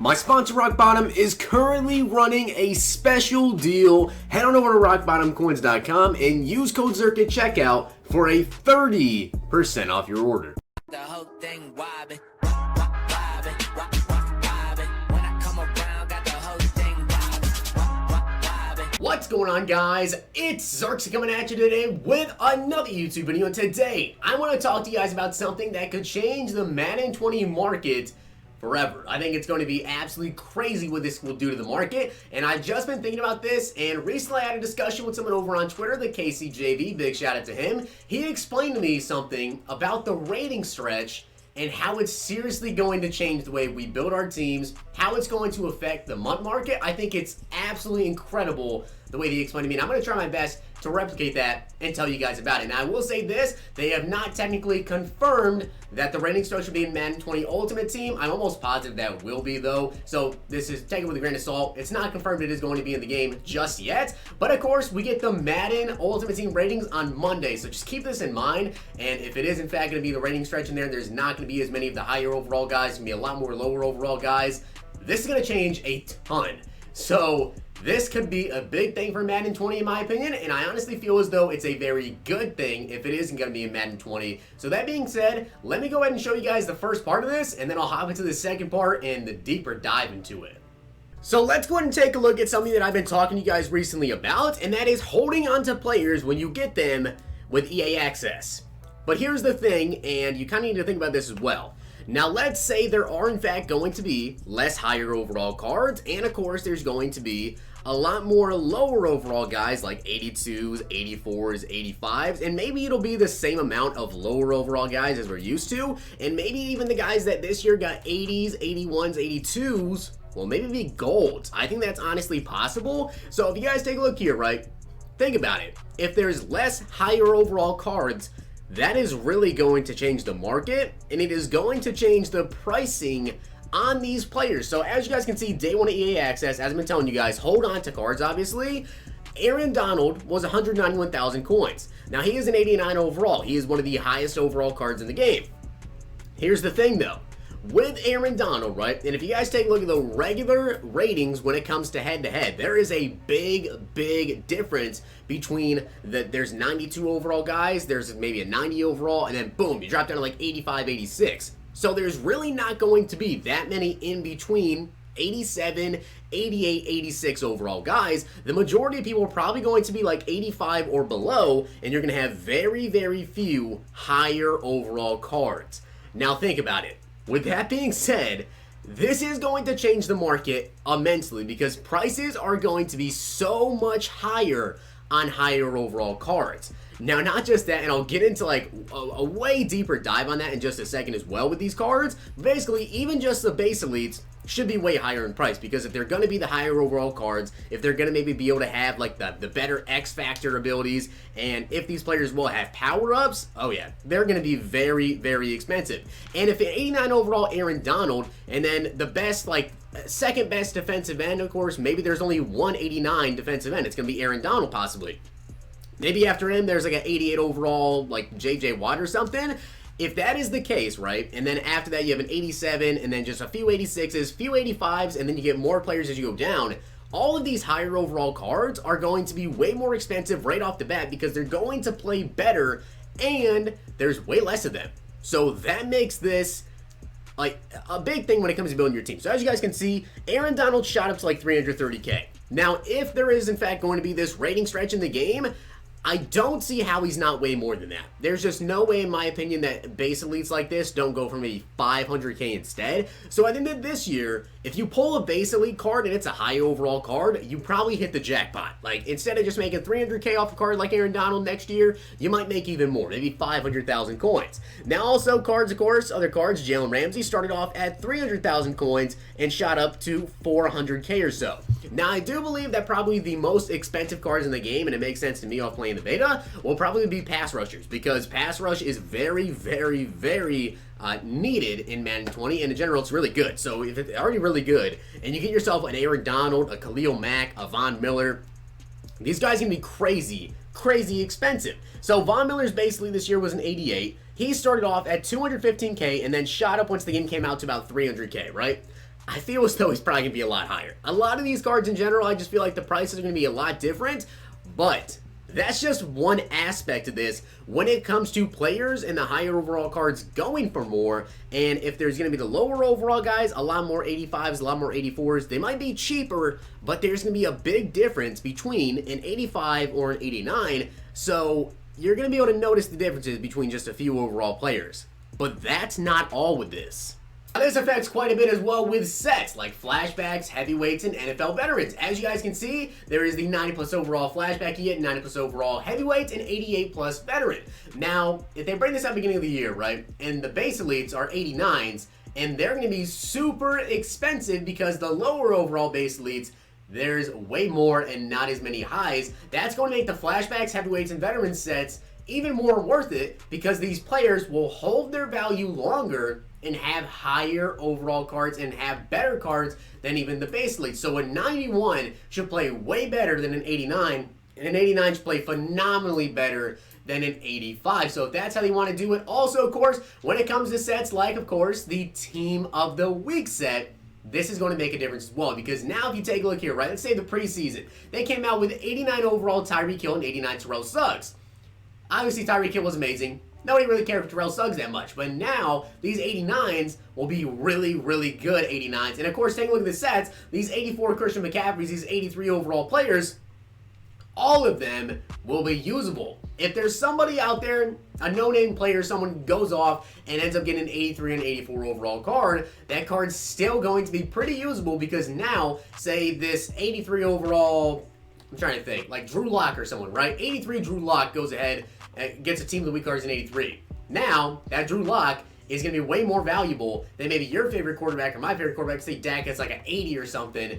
My sponsor Rock Bottom is currently running a special deal. Head on over to rockbottomcoins.com and use code Zirksee at checkout for a 30% off your order. The whole thing wobbin', wobbin'. When I come around, got the whole thing wobbin'. What's going on, guys? It's Zirksee coming at you today with another YouTube video. And today, I want to talk to you guys about something that could change the Madden 20 market forever. I think it's going to be absolutely crazy what this will do to the market, and I've just been thinking about this, and recently I had a discussion with someone over on Twitter, the KCJV, big shout out to him. He explained to me something about the rating stretch and how it's seriously going to change the way we build our teams, how it's going to affect the MUT market. I think it's absolutely incredible the way he explained to me, and I'm going to try my best to replicate that and tell you guys about it. Now, I will say this, they have not technically confirmed that the rating stretch will be in Madden 20 Ultimate Team. I'm almost positive that will be, though, so this is taken with a grain of salt. It's not confirmed it is going to be in the game just yet, but of course, we get the Madden Ultimate Team ratings on Monday, so just keep this in mind, and if it is in fact going to be the rating stretch in there, there's not going to be as many of the higher overall guys, it's going to be a lot more lower overall guys. This is going to change a ton. So this could be a big thing for Madden 20 in my opinion, and I honestly feel as though it's a very good thing if it isn't going to be in Madden 20. So that being said, let me go ahead and show you guys the first part of this, and then I'll hop into the second part and the deeper dive into it. So let's go ahead and take a look at something that I've been talking to you guys recently about, and that is holding on to players when you get them with EA access. But here's the thing, and you kind of need to think about this as well. Now, let's say there are in fact going to be less higher overall cards, and of course there's going to be a lot more lower overall guys like 82s, 84s, 85s, and maybe it'll be the same amount of lower overall guys as we're used to, and maybe even the guys that this year got 80s, 81s, 82s, well, maybe be golds. I think that's honestly possible. So if you guys take a look here, right, think about it. If there's less higher overall cards, that is really going to change the market, and it is going to change the pricing on these players. So as you guys can see, day one of EA access, as I've been telling you guys, hold on to cards, obviously. Aaron Donald was 191,000 coins. Now, he is an 89 overall. He is one of the highest overall cards in the game. Here's the thing, though. With Aaron Donald, right, and if you guys take a look at the regular ratings when it comes to head-to-head, there is a big difference between there's 92 overall guys, there's maybe a 90 overall, and then boom, you drop down to like 85, 86. So there's really not going to be that many in between 87, 88, 86 overall guys. The majority of people are probably going to be like 85 or below, and you're going to have very few higher overall cards. Now think about it. With that being said, this is going to change the market immensely because prices are going to be so much higher on higher overall cards. Now, not just that, and I'll get into like a way deeper dive on that in just a second as well with these cards. Basically, even just the base elites should be way higher in price because if they're going to be the higher overall cards, if they're going to maybe be able to have like the better X Factor abilities, and if these players will have power-ups, oh yeah, they're going to be very expensive. And if an 89 overall Aaron Donald, and then the best, like, second best defensive end, of course, maybe there's only one 89 defensive end, it's going to be Aaron Donald possibly. Maybe after him, there's like an 88 overall, like JJ Watt or something. If that is the case, right, and then after that you have an 87, and then just a few 86s, few 85s, and then you get more players as you go down, all of these higher overall cards are going to be way more expensive right off the bat because they're going to play better, and there's way less of them. So that makes this like a big thing when it comes to building your team. So as you guys can see, Aaron Donald shot up to like 330k. Now, if there is in fact going to be this rating stretch in the game, I don't see how he's not way more than that. There's just no way, in my opinion, that base elites like this don't go for maybe 500k instead. So I think that this year, if you pull a base elite card and it's a high overall card, you probably hit the jackpot. Like, instead of just making 300k off a card like Aaron Donald next year, you might make even more, maybe 500,000 coins. Now also cards, of course, other cards, Jalen Ramsey started off at 300,000 coins and shot up to 400k or so. Now, I do believe that probably the most expensive cards in the game, and it makes sense to me off playing the beta, will probably be pass rushers, because pass rush is very needed in Madden 20, and in general, it's really good. So if it's already really good, and you get yourself an Aaron Donald, a Khalil Mack, a Von Miller, these guys can be crazy expensive. So Von Miller's basically this year was an 88. He started off at 215k and then shot up once the game came out to about 300k, right? I feel as though it's probably going to be a lot higher. A lot of these cards in general, I just feel like the prices are going to be a lot different, but that's just one aspect of this when it comes to players and the higher overall cards going for more. And if there's going to be the lower overall guys, a lot more 85s, a lot more 84s. They might be cheaper, but there's going to be a big difference between an 85 or an 89. So you're going to be able to notice the differences between just a few overall players. But that's not all with this. Now, this affects quite a bit as well with sets like flashbacks, heavyweights, and NFL veterans. As you guys can see, there is the 90 plus overall flashback you get, 90 plus overall heavyweight, and 88 plus veteran. Now, if they bring this up beginning of the year, right, and the base elites are 89s, and they're going to be super expensive because the lower overall base elites, there's way more and not as many highs. That's going to make the flashbacks, heavyweights, and veteran sets even more worth it because these players will hold their value longer and have higher overall cards and have better cards than even the base elite. So a 91 should play way better than an 89, and an 89 should play phenomenally better than an 85. So if that's how they want to do it. Also, of course, when it comes to sets like, of course, the Team of the Week set, this is going to make a difference as well, because now if you take a look here, right, let's say the preseason, they came out with 89 overall Tyreek Hill and 89 Terrell Suggs. Obviously, Tyreek Hill was amazing. Nobody really cared for Terrell Suggs that much. But now, these 89s will be really, really good 89s. And of course, take a look at the sets. These 84 Christian McCaffreys, these 83 overall players, all of them will be usable. If there's somebody out there, a no-name player, someone goes off and ends up getting an 83 and 84 overall card, that card's still going to be pretty usable because now, say this 83 overall, I'm trying to think, like Drew Lock or someone, right? 83 Drew Lock goes ahead and gets a Team of the Week cards in 83. Now, that Drew Lock is going to be way more valuable than maybe your favorite quarterback or my favorite quarterback. Say Dak gets like an 80 or something.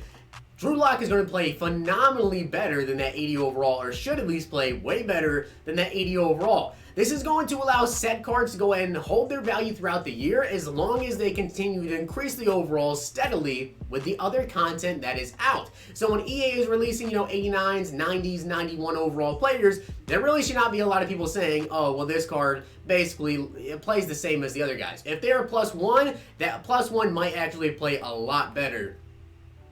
Drew Lock is going to play phenomenally better than that 80 overall, or should at least play way better than that 80 overall. This is going to allow set cards to go ahead and hold their value throughout the year as long as they continue to increase the overall steadily with the other content that is out. So when EA is releasing, 89s, 90s, 91 overall players, there really should not be a lot of people saying, oh, well, this card basically it plays the same as the other guys. If they're a +1, that +1 might actually play a lot better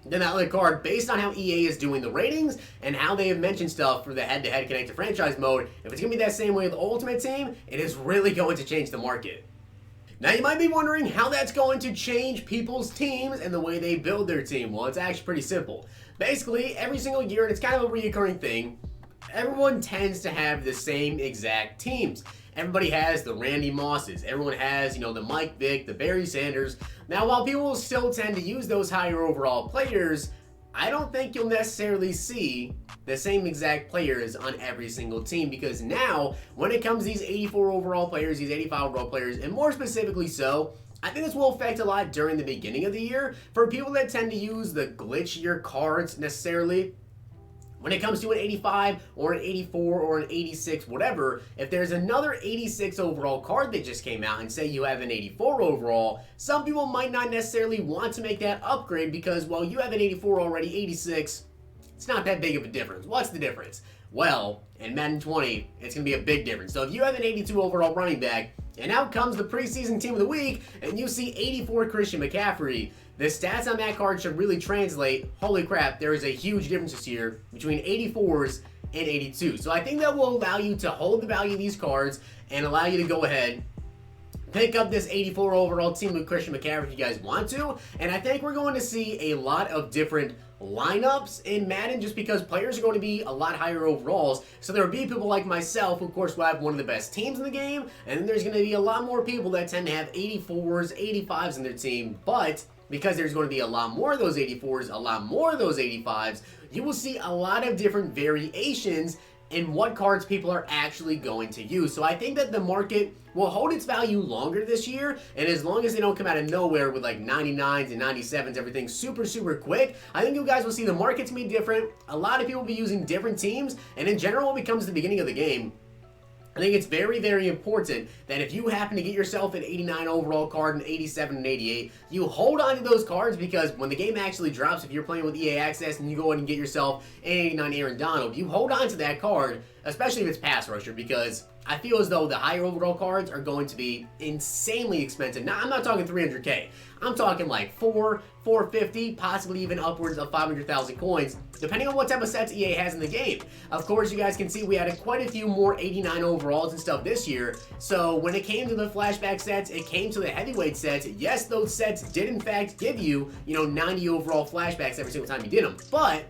than that other card based on how EA is doing the ratings and how they have mentioned stuff for the head-to-head connected franchise mode. If it's going to be that same way with Ultimate Team, it is really going to change the market. Now you might be wondering how that's going to change people's teams and the way they build their team. Well, it's actually pretty simple. Basically, every single year, and it's kind of a reoccurring thing, everyone tends to have the same exact teams. Everybody has the Randy Mosses. Everyone has, the Mike Vick, the Barry Sanders. Now, while people will still tend to use those higher overall players, I don't think you'll necessarily see the same exact players on every single team, because now, when it comes to these 84 overall players, these 85 overall players, and more specifically so, I think this will affect a lot during the beginning of the year. For people that tend to use the glitchier cards necessarily, when it comes to an 85 or an 84 or an 86, whatever, if there's another 86 overall card that just came out and say you have an 84 overall, some people might not necessarily want to make that upgrade because, well, you have an 84 already, 86, it's not that big of a difference. What's the difference? Well, in Madden 20, it's going to be a big difference. So if you have an 82 overall running back, and out comes the preseason Team of the Week, and you see 84 Christian McCaffrey, the stats on that card should really translate. Holy crap, there is a huge difference this year between 84s and 82. So I think that will allow you to hold the value of these cards and allow you to go ahead, pick up this 84 overall team with Christian McCaffrey if you guys want to. And I think we're going to see a lot of different lineups in Madden just because players are going to be a lot higher overalls. So there will be people like myself who, of course, will have one of the best teams in the game. And then there's going to be a lot more people that tend to have 84s, 85s in their team. But because there's going to be a lot more of those 84s, a lot more of those 85s, you will see a lot of different variations in what cards people are actually going to use. So I think that the market will hold its value longer this year, and as long as they don't come out of nowhere with like 99s and 97s, everything super, super quick, I think you guys will see the market's gonna be different. A lot of people will be using different teams, and in general, when it comes to the beginning of the game, I think it's very, very important that if you happen to get yourself an 89 overall card, an 87 and 88, you hold on to those cards because when the game actually drops, if you're playing with EA Access and you go ahead and get yourself an 89 Aaron Donald, you hold on to that card, especially if it's pass rusher, because I feel as though the higher overall cards are going to be insanely expensive. Now, I'm not talking 300K. I'm talking like 450, possibly even upwards of 500,000 coins, depending on what type of sets EA has in the game. Of course, you guys can see we had quite a few more 89 overalls and stuff this year. So when it came to the flashback sets, it came to the heavyweight sets. Yes, those sets did in fact give you, 90 overall flashbacks every single time you did them. But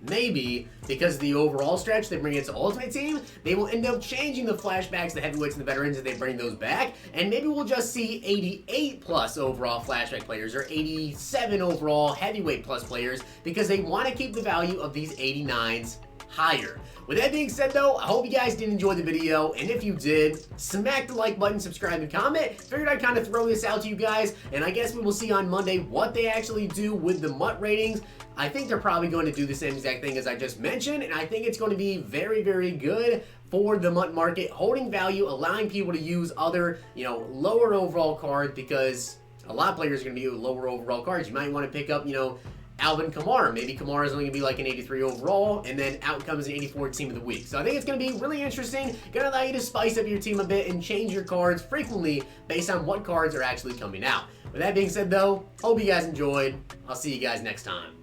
maybe because of the overall stretch they bring it to Ultimate Team, they will end up changing the flashbacks, the heavyweights, and the veterans if they bring those back, and maybe we'll just see 88 plus overall flashback players or 87 overall heavyweight plus players because they want to keep the value of these 89s higher. With that being said though, I hope you guys did enjoy the video, and if you did, smack the like button, subscribe, and comment. Figured I'd kind of throw this out to you guys, and I guess we will see on Monday what they actually do with the MUT ratings. I think they're probably going to do the same exact thing as I just mentioned, and I think it's going to be very, very good for the MUT market, holding value, allowing people to use other, lower overall cards, because a lot of players are going to be lower overall cards. You might want to pick up, Alvin Kamara. Maybe Kamara is only going to be like an 83 overall, and then out comes an 84 team of the week. So I think it's going to be really interesting. Going to allow you to spice up your team a bit and change your cards frequently based on what cards are actually coming out. With that being said though, hope you guys enjoyed. I'll see you guys next time.